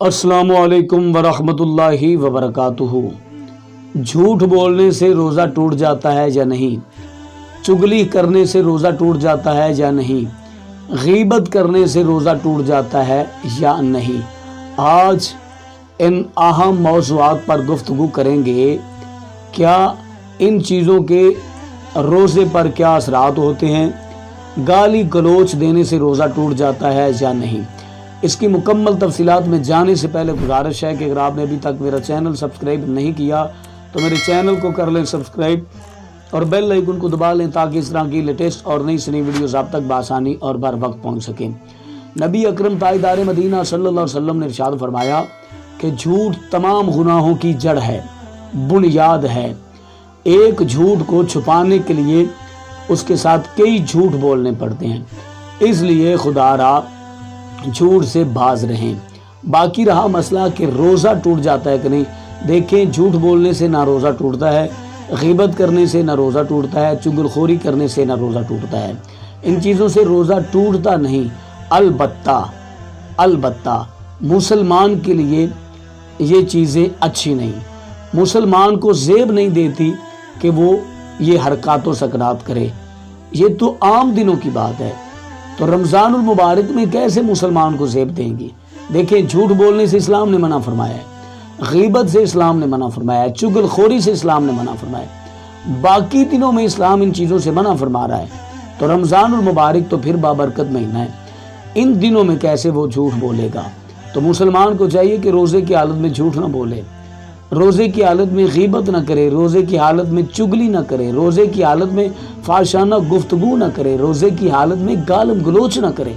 अस्सलामु अलैकुम वरहमतुल्लाहि वबरकातुहू। झूठ बोलने से रोज़ा टूट जाता है या नहीं? चुगली करने से रोज़ा टूट जाता है या नहीं? गीबत करने से रोज़ा टूट जाता है या नहीं? आज इन अहम मौज़ूआत पर गुफ्तगू करेंगे। क्या इन चीज़ों के रोज़े पर क्या असरात होते हैं? गाली गलोच देने से रोज़ा टूट जाता है या नहीं? इसकी मुकम्मल तफसीलात में जाने से पहले गुजारिश है कि अगर आपने अभी तक मेरा चैनल सब्सक्राइब नहीं किया तो मेरे चैनल को कर लें सब्सक्राइब और बेल आइकन को दबा लें ताकि इस तरह की लेटेस्ट और नई नई वीडियोस आप तक बासानी और बर वक्त पहुँच सकें। नबी अकरम ताजदार मदीना सल्लल्लाहु अलैहि वसल्लम ने इरशाद फरमाया कि झूठ तमाम गुनाहों की जड़ है, बुनियाद है। एक झूठ को छुपाने के लिए उसके साथ कई झूठ बोलने पड़ते हैं, इसलिए खुदारा झूठ से बाज रहें। बाकी रहा मसला कि रोज़ा टूट जाता है कि नहीं। देखें, झूठ बोलने से ना रोज़ा टूटता है, गीबत करने से ना रोज़ा टूटता है, चुगलखोरी करने से ना रोज़ा टूटता है। इन चीज़ों से रोज़ा टूटता नहीं। अलबत्ता मुसलमान के लिए ये चीज़ें अच्छी नहीं, मुसलमान को ज़ेब नहीं देती कि वो ये हरकत व सकरात करे। ये तो आम दिनों की बात है, तो रमज़ानुल मुबारक में कैसे मुसलमान को ज़ेब देंगी? देखें, झूठ बोलने से इस्लाम ने मना फरमाया है, गीबत से इस्लाम ने मना फरमाया है, चुगलखोरी से इस्लाम ने मना फरमाया है। बाकी दिनों में इस्लाम इन चीज़ों से मना फरमा रहा है, तो रमज़ानुल मुबारक तो फिर बाबरकत महीना है, इन दिनों में कैसे वो झूठ बोलेगा? तो मुसलमान को चाहिए कि रोज़े की हालत में झूठ ना बोले, रोज़े की हालत में गीबत ना करे, रोज़े की हालत में चुगली ना करे, रोज़े की हालत में फाशाना गुफ्तगू ना करे, रोज़े की हालत में गालम गलोच ना करे।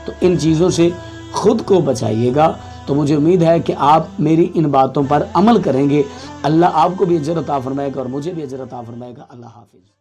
तो इन चीज़ों से खुद को बचाइएगा। तो मुझे उम्मीद है कि आप मेरी इन बातों पर अमल करेंगे। अल्लाह आपको भी अजर अता फरमाएगा और मुझे भी अजर अता फरमाएगा। अल्लाह हाफिज़।